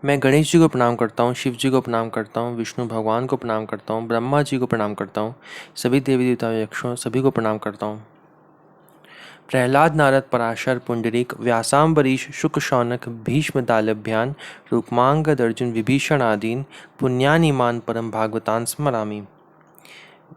मैं गणेश जी को प्रणाम करता हूँ, शिव जी को प्रणाम करता हूँ, विष्णु भगवान को प्रणाम करता हूँ, ब्रह्मा जी को प्रणाम करता हूँ, सभी देवी देवता यक्षों सभी को प्रणाम करता हूँ। प्रहलाद नारद पराशर पुंडरीक व्यासाम्बरीश शुक शौनक भीष्म दालभ्यान रुक्मांगद अर्जुन विभीषण आदीन पुण्यानिमान परम भागवतान स्मरामि।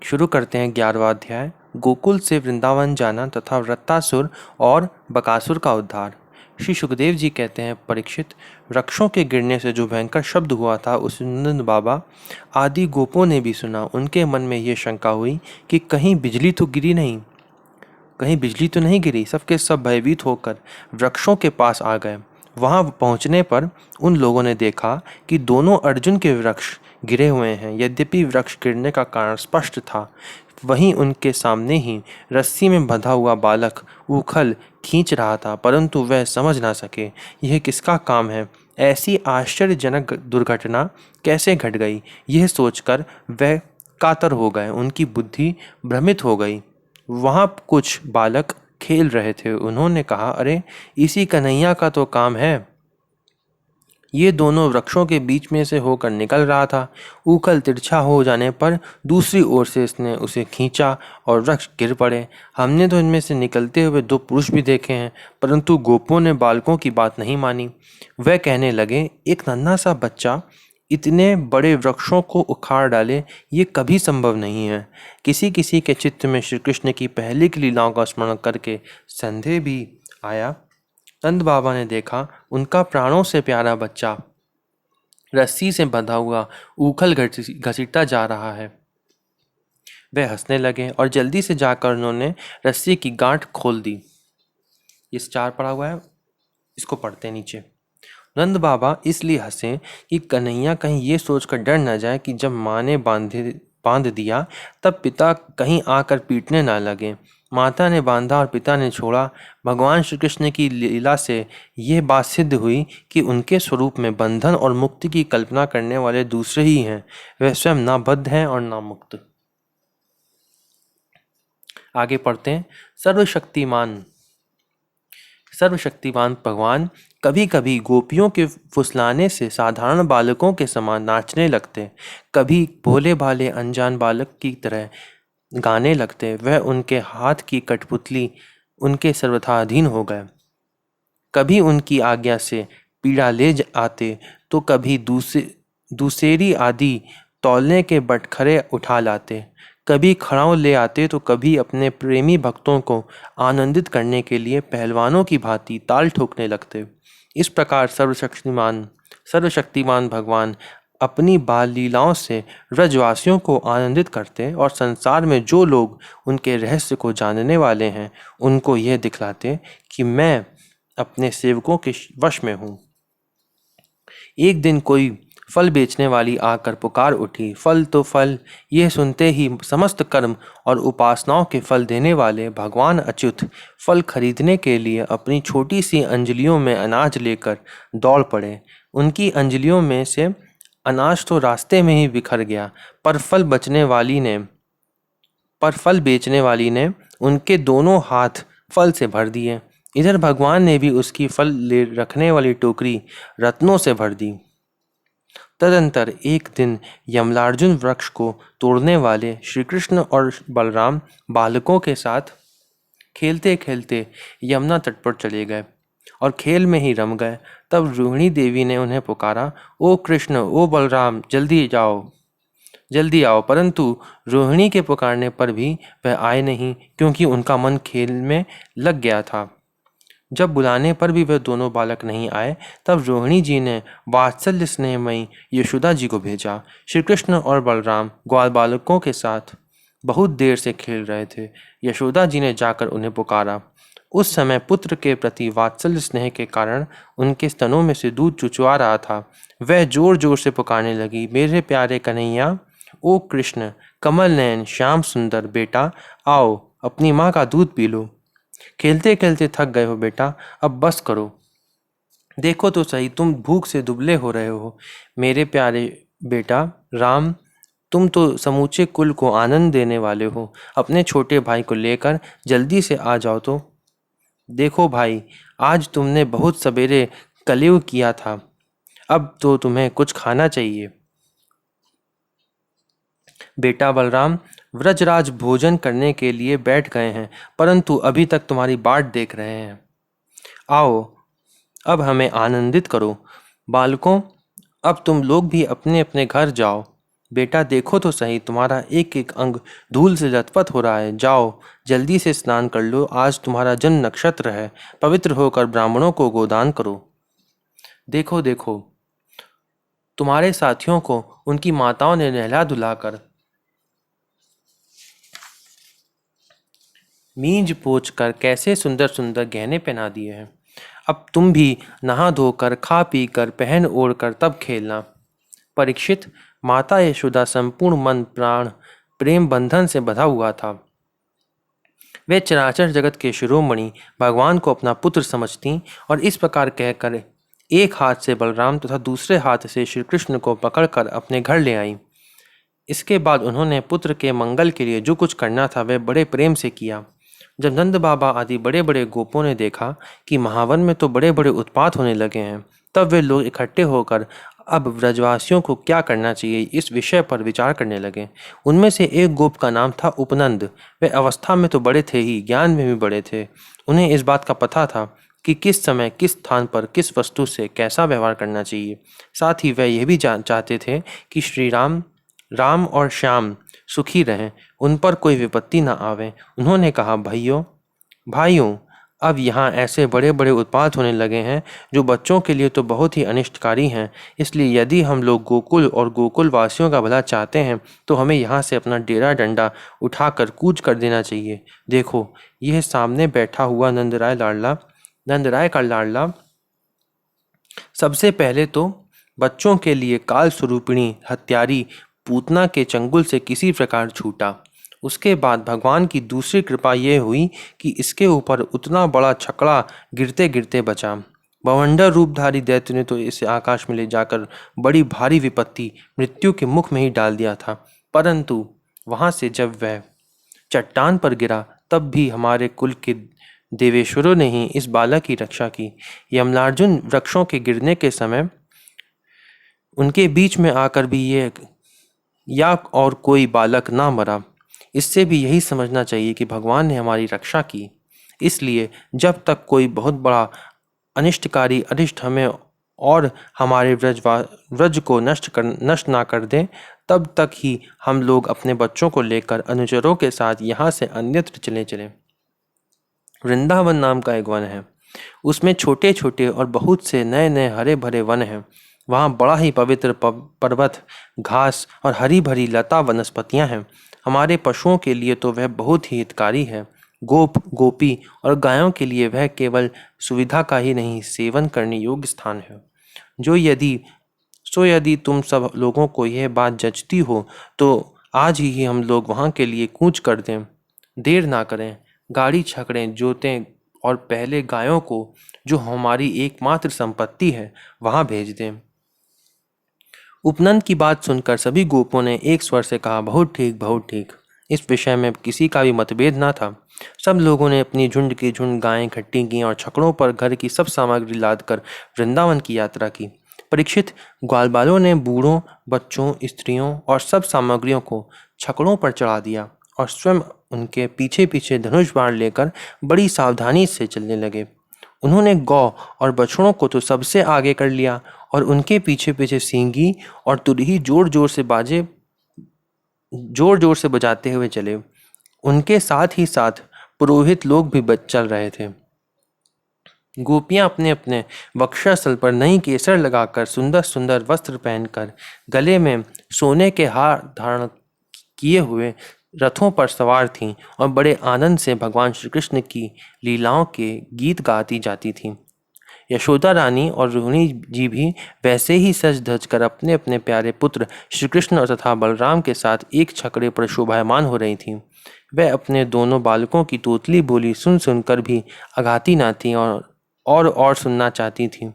शुरू करते हैं 11वां अध्याय। गोकुल से वृंदावन जाना तथा वृत्तासुर और बकासुर का उद्धार। श्री सुखदेव जी कहते हैं, परीक्षित, वृक्षों के गिरने से जो भयंकर शब्द हुआ था उसे नंद बाबा आदि गोपों ने भी सुना। उनके मन में यह शंका हुई कि कहीं बिजली तो गिरी नहीं, कहीं बिजली तो नहीं गिरी। सबके सब भयभीत होकर वृक्षों के पास आ गए। वहां पहुंचने पर उन लोगों ने देखा कि दोनों अर्जुन के वृक्ष गिरे हुए हैं। यद्यपि वृक्ष गिरने का कारण स्पष्ट था, वहीं उनके सामने ही रस्सी में बंधा हुआ बालक उखल खींच रहा था, परंतु वह समझ ना सके यह किसका काम है। ऐसी आश्चर्यजनक दुर्घटना कैसे घट गई, यह सोचकर वह कातर हो गए। उनकी बुद्धि भ्रमित हो गई। वहाँ कुछ बालक खेल रहे थे। उन्होंने कहा, अरे इसी कन्हैया का तो काम है। ये दोनों वृक्षों के बीच में से होकर निकल रहा था। उखल तिरछा हो जाने पर दूसरी ओर से इसने उसे खींचा और वृक्ष गिर पड़े। हमने तो इनमें से निकलते हुए दो पुरुष भी देखे हैं, परंतु गोपों ने बालकों की बात नहीं मानी। वह कहने लगे, एक नन्हा सा बच्चा इतने बड़े वृक्षों को उखाड़ डाले, ये कभी संभव नहीं है। किसी किसी के चित्त में श्री कृष्ण की पहले की लीलाओं का स्मरण करके संदेह भी आया। नंद बाबा ने देखा, उनका प्राणों से प्यारा बच्चा रस्सी से बंधा हुआ उखल घसीटता जा रहा है। वे हंसने लगे और जल्दी से जाकर उन्होंने रस्सी की गांठ खोल दी। इस चार पड़ा हुआ है, इसको पढ़ते नीचे। नंद बाबा इसलिए हंसे कि कन्हैया कहीं ये सोचकर डर न जाए कि जब माँ ने बांध दिया तब पिता कहीं आकर पीटने ना लगे। माता ने बांधा और पिता ने छोड़ा। भगवान श्री कृष्ण की लीला से यह बात सिद्ध हुई कि उनके स्वरूप में बंधन और मुक्ति की कल्पना करने वाले दूसरे ही हैं। वे स्वयं ना बद्ध हैं और ना मुक्त। आगे पढ़ते हैं। सर्वशक्तिमान भगवान कभी कभी गोपियों के फुसलाने से साधारण बालकों के समान नाचने लगते, कभी भोले भाले अनजान बालक की तरह गाने लगते। वह उनके हाथ की कठपुतली उनके सर्वथा अधीन हो गए। कभी उनकी आज्ञा से पीड़ा ले आते तो कभी दूसेरी आदि तौलने के बटखरे उठा लाते। कभी खड़ाऊ ले आते तो कभी अपने प्रेमी भक्तों को आनंदित करने के लिए पहलवानों की भांति ताल ठोकने लगते। इस प्रकार सर्वशक्तिमान भगवान अपनी बाल लीलाओं से ब्रजवासियों को आनंदित करते और संसार में जो लोग उनके रहस्य को जानने वाले हैं उनको यह दिखलाते कि मैं अपने सेवकों के वश में हूँ। एक दिन कोई फल बेचने वाली आकर पुकार उठी, फल तो फल। यह सुनते ही समस्त कर्म और उपासनाओं के फल देने वाले भगवान अच्युत फल खरीदने के लिए अपनी छोटी सी अंजलियों में अनाज लेकर दौड़ पड़े। उनकी अंजलियों में से अनाज तो रास्ते में ही बिखर गया, पर फल बेचने वाली ने उनके दोनों हाथ फल से भर दिए। इधर भगवान ने भी उसकी फल ले रखने वाली टोकरी रत्नों से भर दी। तदंतर एक दिन यमलार्जुन वृक्ष को तोड़ने वाले श्री कृष्ण और बलराम बालकों के साथ खेलते खेलते यमुना तट पर चले गए और खेल में ही रम गए। तब रोहिणी देवी ने उन्हें पुकारा, ओ कृष्ण, ओ बलराम, जल्दी आओ। परंतु रोहिणी के पुकारने पर भी वह आए नहीं, क्योंकि उनका मन खेल में लग गया था। जब बुलाने पर भी वह दोनों बालक नहीं आए, तब रोहिणी जी ने वात्सल्य स्नेहमयी यशोदा जी को भेजा। श्री कृष्ण और बलराम ग्वाल बालकों के साथ बहुत देर से खेल रहे थे। यशोदा जी ने जाकर उन्हें पुकारा। उस समय पुत्र के प्रति वात्सल्य स्नेह के कारण उनके स्तनों में से दूध चुचुआ रहा था। वह जोर जोर से पुकारने लगी, मेरे प्यारे कन्हैया, ओ कृष्ण, कमल नयन, श्याम सुंदर बेटा, आओ अपनी माँ का दूध पी लो। खेलते खेलते थक गए हो बेटा, अब बस करो। देखो तो सही, तुम भूख से दुबले हो रहे हो। मेरे प्यारे बेटा राम, तुम तो समूचे कुल को आनंद देने वाले हो। अपने छोटे भाई को लेकर जल्दी से आ जाओ तो। देखो भाई, आज तुमने बहुत सवेरे कलयुग किया था। अब तो तुम्हें कुछ खाना चाहिए। बेटा बलराम, व्रजराज भोजन करने के लिए बैठ गए हैं, परंतु अभी तक तुम्हारी बाट देख रहे हैं। आओ, अब हमें आनंदित करो। बालकों, अब तुम लोग भी अपने अपने घर जाओ। बेटा देखो तो सही, तुम्हारा एक एक अंग धूल से लथपथ हो रहा है। जाओ, जल्दी से स्नान कर लो, आज तुम्हारा जन्म नक्षत्र है। पवित्र होकर ब्राह्मणों को गोदान करो। देखो देखो, तुम्हारे साथियों को उनकी माताओं ने नहला धुलाकर मींज पोंछ कर कैसे सुंदर सुंदर गहने पहना दिए हैं। अब तुम भी नहा धोकर खा पी कर पहन ओढ़ कर तब खेलना। परीक्षित, माता यशोदा संपूर्ण मन प्राण प्रेम बंधन से बंधा हुआ था। वे चराचर जगत के शिरोमणि भगवान को अपना पुत्र समझती और इस प्रकार कहकर एक हाथ से बलराम तथा दूसरे हाथ से श्री कृष्ण को पकड़कर अपने घर ले आई। इसके बाद उन्होंने पुत्र के मंगल के लिए जो कुछ करना था वह बड़े प्रेम से किया। जब नंद बाबा आदि बड़े बड़े गोपों ने देखा कि महावन में तो बड़े बड़े उत्पात होने लगे हैं, तब वे लोग इकट्ठे होकर अब व्रजवासियों को क्या करना चाहिए इस विषय पर विचार करने लगे। उनमें से एक गोप का नाम था उपनंद। वे अवस्था में तो बड़े थे ही, ज्ञान में भी बड़े थे। उन्हें इस बात का पता था कि किस समय किस स्थान पर किस वस्तु से कैसा व्यवहार करना चाहिए। साथ ही वह यह भी चाहते थे कि श्री राम राम और श्याम सुखी रहें, उन पर कोई विपत्ति न आवे। उन्होंने कहा, भाइयों, अब यहाँ ऐसे बड़े बड़े उत्पात होने लगे हैं जो बच्चों के लिए तो बहुत ही अनिष्टकारी हैं। इसलिए यदि हम लोग गोकुल और गोकुल वासियों का भला चाहते हैं तो हमें यहाँ से अपना डेरा डंडा उठाकर कूच कर देना चाहिए। देखो, यह सामने बैठा हुआ नंदराय का लाडला सबसे पहले तो बच्चों के लिए काल स्वरूपिणी हत्यारी पूतना के चंगुल से किसी प्रकार छूटा। उसके बाद भगवान की दूसरी कृपा यह हुई कि इसके ऊपर उतना बड़ा छकड़ा गिरते गिरते बचा। बवंडर रूपधारी दैत्य ने तो इसे आकाश में ले जाकर बड़ी भारी विपत्ति मृत्यु के मुख में ही डाल दिया था। परंतु वहां से जब वह चट्टान पर गिरा तब भी हमारे कुल के देवेश्वरों ने ही इस बालक की रक्षा की। यमलार्जुन वृक्षों के गिरने के समय उनके बीच में आकर भी ये या और कोई बालक ना मरा। इससे भी यही समझना चाहिए कि भगवान ने हमारी रक्षा की। इसलिए जब तक कोई बहुत बड़ा अनिष्टकारी अनिष्ट हमें और हमारे व्रज को नष्ट ना कर दे, तब तक ही हम लोग अपने बच्चों को लेकर अनुचरों के साथ यहाँ से अन्यत्र चले। वृंदावन नाम का एक वन है। उसमें छोटे छोटे और बहुत से नए नए हरे भरे वन हैं। वहाँ बड़ा ही पवित्र पर्वत, घास और हरी भरी लता वनस्पतियाँ हैं। हमारे पशुओं के लिए तो वह बहुत ही हितकारी है। गोपी और गायों के लिए वह केवल सुविधा का ही नहीं, सेवन करने योग्य स्थान है। यदि तुम सब लोगों को यह बात जचती हो तो आज ही हम लोग वहाँ के लिए कूच कर दें। देर ना करें, गाड़ी छकड़ें जोतें और पहले गायों को, जो हमारी एकमात्र संपत्ति है, वहाँ भेज दें। उपनंद की बात सुनकर सभी गोपों ने एक स्वर से कहा, बहुत ठीक, बहुत ठीक। इस विषय में किसी का भी मतभेद न था। सब लोगों ने अपनी झुंड की झुंड गायें इकट्ठी की और छकड़ों पर घर की सब सामग्री लादकर वृंदावन की यात्रा की। परीक्षित, ग्वालबालों ने बूढ़ों, बच्चों, स्त्रियों और सब सामग्रियों को छकड़ों पर चढ़ा दिया और स्वयं उनके पीछे पीछे धनुष बाण लेकर बड़ी सावधानी से चलने लगे। उन्होंने गौ और बछड़ों को तो सबसे आगे कर लिया और उनके पीछे पीछे सींगी और तुरही जोर जोर से बजाते हुए चले। उनके साथ ही साथ पुरोहित लोग भी चल रहे थे। गोपियां अपने अपने वक्षस्थल पर नई केसर लगाकर, सुंदर सुंदर वस्त्र पहनकर, गले में सोने के हार धारण किए हुए रथों पर सवार थीं और बड़े आनंद से भगवान श्री कृष्ण की लीलाओं के गीत गाती जाती थीं। यशोदा रानी और रोहिणी जी भी वैसे ही सज धज कर अपने अपने प्यारे पुत्र श्री कृष्ण तथा बलराम के साथ एक छकड़े पर शोभायमान हो रही थीं। वह अपने दोनों बालकों की तोतली बोली सुन सुनकर भी अघाती न थीं और सुनना चाहती थीं।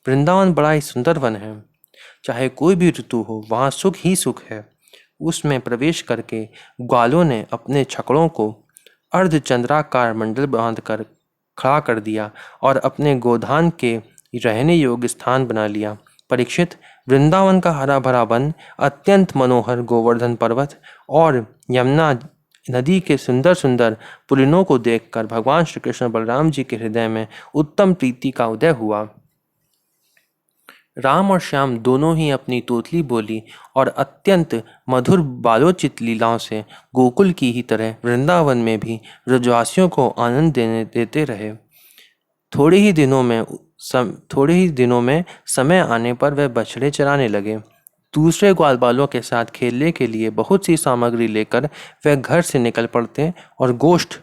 वृंदावन बड़ा ही सुंदर वन है। चाहे कोई भी ऋतु हो, वहाँ सुख ही सुख है। उसमें प्रवेश करके ग्वालों ने अपने छकड़ों को अर्धचंद्राकार मंडल बांधकर खड़ा कर दिया और अपने गोधान के रहने योग्य स्थान बना लिया। परीक्षित, वृंदावन का हरा भरा वन, अत्यंत मनोहर गोवर्धन पर्वत और यमुना नदी के सुंदर सुंदर पुलिनों को देखकर भगवान श्री कृष्ण बलराम जी के हृदय में उत्तम प्रीति का उदय हुआ। राम और श्याम दोनों ही अपनी तोतली बोली और अत्यंत मधुर बालोचित लीलाओं से गोकुल की ही तरह वृंदावन में भी ब्रजवासियों को आनंद देते रहे। थोड़े ही दिनों में समय आने पर वह बछड़े चराने लगे। दूसरे ग्वालबालों के साथ खेलने के लिए बहुत सी सामग्री लेकर वह घर से निकल पड़ते और गोष्ठ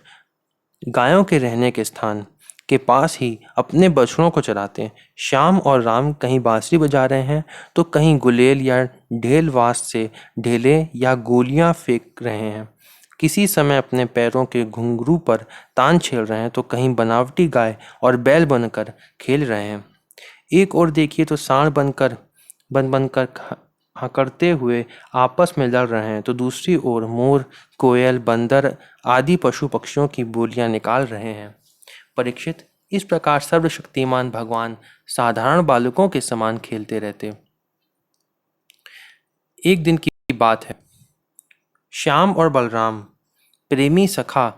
गायों के रहने के स्थान के पास ही अपने बछड़ों को चराते। श्याम और राम कहीं बांसुरी बजा रहे हैं तो कहीं गुलेल या ढेलवास से ढेले या गोलियां फेंक रहे हैं। किसी समय अपने पैरों के घुंघरू पर तान छेड़ रहे हैं तो कहीं बनावटी गाय और बैल बनकर खेल रहे हैं। एक और देखिए तो सांड बनकर हकड़ते हुए आपस में लड़ रहे हैं तो दूसरी ओर मोर, कोयल, बंदर आदि पशु पक्षियों की बोलियां निकाल रहे हैं। परीक्षित, इस प्रकार सर्वशक्तिमान भगवान साधारण बालकों के समान खेलते रहते। एक दिन की बात है। श्याम और बलराम प्रेमी सखा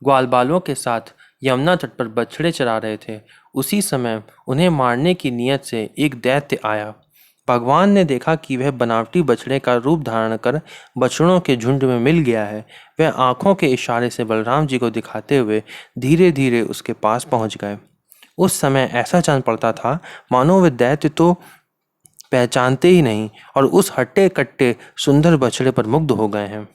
ग्वालबालों के साथ यमुना तट पर बछड़े चरा रहे थे। उसी समय उन्हें मारने की नीयत से एक दैत्य आया। भगवान ने देखा कि वह बनावटी बछड़े का रूप धारण कर बछड़ों के झुंड में मिल गया है। वह आंखों के इशारे से बलराम जी को दिखाते हुए धीरे धीरे उसके पास पहुंच गए। उस समय ऐसा जान पड़ता था मानो वे दैत्य तो पहचानते ही नहीं और उस हट्टे कट्टे सुंदर बछड़े पर मुग्ध हो गए हैं।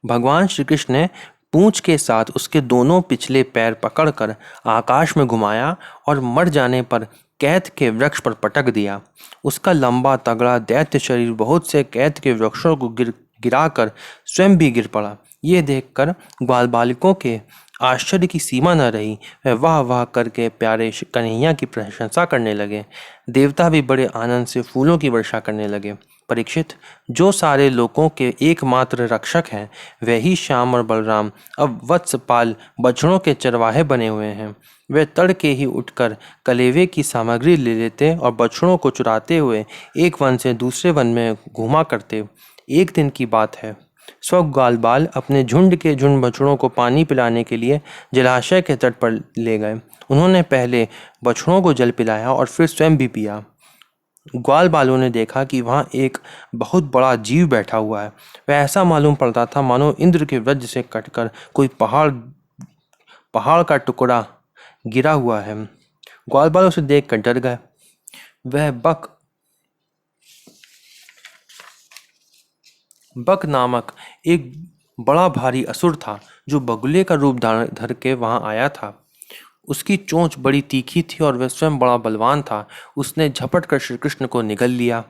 भगवान श्री कृष्ण ने पूंछ के साथ उसके दोनों पिछले पैर पकड़कर आकाश में घुमाया और मर जाने पर कैथ के वृक्ष पर पटक दिया। उसका लंबा तगड़ा दैत्य शरीर बहुत से कैथ के वृक्षों को गिराकर स्वयं भी गिर पड़ा। ये देखकर ग्वाल बालिकों के आश्चर्य की सीमा न रही। वह वाह वाह करके प्यारे कन्हैया की प्रशंसा करने लगे। देवता भी बड़े आनंद से फूलों की वर्षा करने लगे। परीक्षित, जो सारे लोगों के एकमात्र रक्षक हैं वही श्याम और बलराम अब वत्सपाल बछड़ों के चरवाहे बने हुए हैं। वे तड़के ही उठकर कलेवे की सामग्री ले लेते और बछड़ों को चुराते हुए एक वन से दूसरे वन में घूमा करते। एक दिन की बात है। सब ग्वालबाल अपने झुंड के झुंड बछड़ों को पानी पिलाने के लिए जलाशय के तट पर ले गए। उन्होंने पहले बछड़ों को जल पिलाया और फिर स्वयं भी पिया। ग्वाल बालों ने देखा कि वहाँ एक बहुत बड़ा जीव बैठा हुआ है। वह ऐसा मालूम पड़ता था मानो इंद्र के वज्र से कटकर कोई पहाड़ का टुकड़ा गिरा हुआ है। ग्वाल बाल उसे देख कर डर गए। वह बक नामक एक बड़ा भारी असुर था जो बगुले का रूप धर के वहां आया था। उसकी चोंच बड़ी तीखी थी और वह स्वयं बड़ा बलवान था। उसने झपट कर श्री कृष्ण को निगल लिया।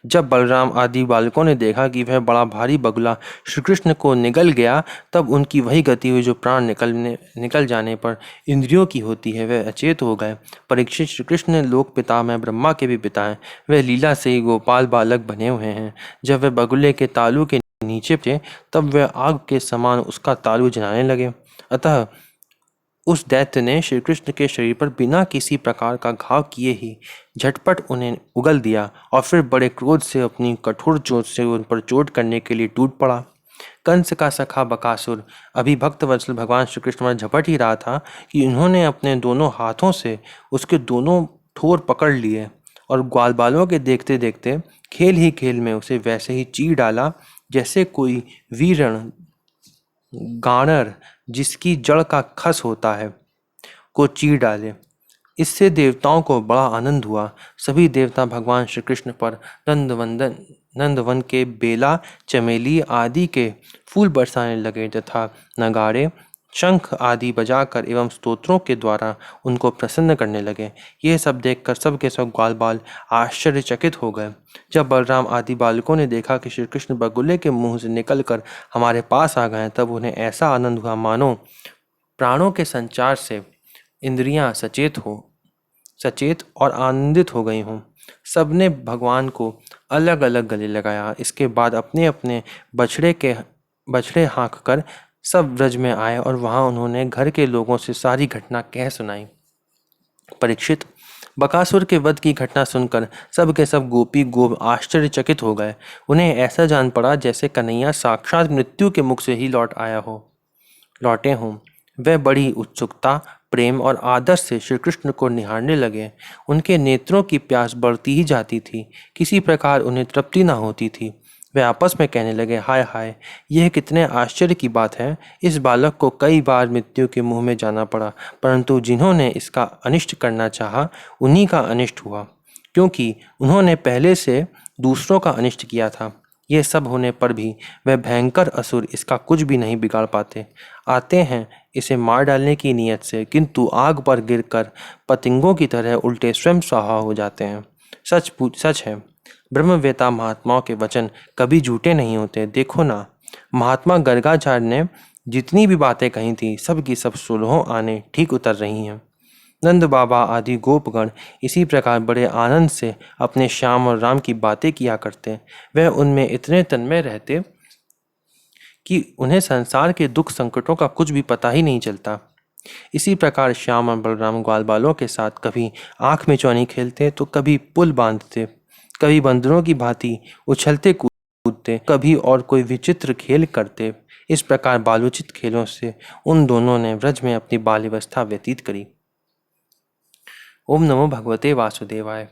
जब बलराम आदि बालकों ने देखा कि वह बड़ा भारी बगुला श्री कृष्ण को निगल गया तब उनकी वही गति हुई जो प्राण निकल जाने पर इंद्रियों की होती है। वह अचेत हो गए। परीक्षित, श्री कृष्ण लोक पिता में ब्रह्मा के भी पिता हैं। वह लीला से ही गोपाल बालक बने हुए हैं। जब वह बगुले के तालू के नीचे थे तब वह आग के समान उसका तालू जलाने लगे। अतः उस दैत्य ने श्री कृष्ण के शरीर पर बिना किसी प्रकार का घाव किए ही झटपट उन्हें उगल दिया और फिर बड़े क्रोध से अपनी कठोर चोट से उन पर चोट करने के लिए टूट पड़ा। कंस का सखा बकासुर अभी भक्तवत्सल भगवान श्री कृष्ण पर झपट ही रहा था कि उन्होंने अपने दोनों हाथों से उसके दोनों ठोर पकड़ लिए और ग्वालबालों के देखते देखते खेल ही खेल में उसे वैसे ही चीर डाला जैसे कोई वीरण गाणर जिसकी जड़ का खस होता है को चीर डाले। इससे देवताओं को बड़ा आनंद हुआ। सभी देवता भगवान श्री कृष्ण पर नंदवन के बेला, चमेली आदि के फूल बरसाने लगे तथा नगाड़े, शंख आदि बजाकर एवं स्तोत्रों के द्वारा उनको प्रसन्न करने लगे। यह सब देखकर सब के सब ग्वाल बाल आश्चर्यचकित हो गए। जब बलराम आदि बालकों ने देखा कि श्री कृष्ण बगुले के मुंह से निकलकर हमारे पास आ गए तब उन्हें ऐसा आनंद हुआ मानो प्राणों के संचार से इंद्रियां सचेत और आनंदित हो गई हों। सबने भगवान को अलग अलग गले लगाया। इसके बाद अपने अपने बछड़े हाँक कर सब ब्रज में आए और वहां उन्होंने घर के लोगों से सारी घटना कह सुनाई। परीक्षित, बकासुर के वध की घटना सुनकर सब के सब गोपी गोप आश्चर्यचकित हो गए। उन्हें ऐसा जान पड़ा जैसे कन्हैया साक्षात मृत्यु के मुख से ही लौटे हों। वह बड़ी उत्सुकता, प्रेम और आदर से श्री कृष्ण को निहारने लगे। उनके नेत्रों की प्यास बढ़ती ही जाती थी, किसी प्रकार उन्हें तृप्ति न होती थी। वे आपस में कहने लगे, हाय हाय, यह कितने आश्चर्य की बात है। इस बालक को कई बार मृत्यु के मुंह में जाना पड़ा, परंतु जिन्होंने इसका अनिष्ट करना चाहा उन्हीं का अनिष्ट हुआ, क्योंकि उन्होंने पहले से दूसरों का अनिष्ट किया था। यह सब होने पर भी वह भयंकर असुर इसका कुछ भी नहीं बिगाड़ पाते। आते हैं इसे मार डालने की नीयत से, किंतु आग पर गिरकर पतंगों की तरह उल्टे स्वयं स्वाहा हो जाते हैं। सच है, ब्रह्मवेता महात्माओं के वचन कभी झूठे नहीं होते। देखो ना, महात्मा गर्गाचार्य ने जितनी भी बातें कही थी, सब की सब सुलहों आने ठीक उतर रही हैं। नंद बाबा आदि गोपगण इसी प्रकार बड़े आनंद से अपने श्याम और राम की बातें किया करते। वह उनमें इतने तन्मय रहते कि उन्हें संसार के दुख संकटों का कुछ भी पता ही नहीं चलता। इसी प्रकार श्याम और बलराम ग्वाल बालों के साथ कभी आंख में चौनी खेलते तो कभी पुल बांधते, कभी बंदरों की भांति उछलते कूदते, कभी और कोई विचित्र खेल करते। इस प्रकार बालोचित खेलों से उन दोनों ने व्रज में अपनी बाल्यावस्था व्यतीत करी। ओम नमो भगवते वासुदेवाय।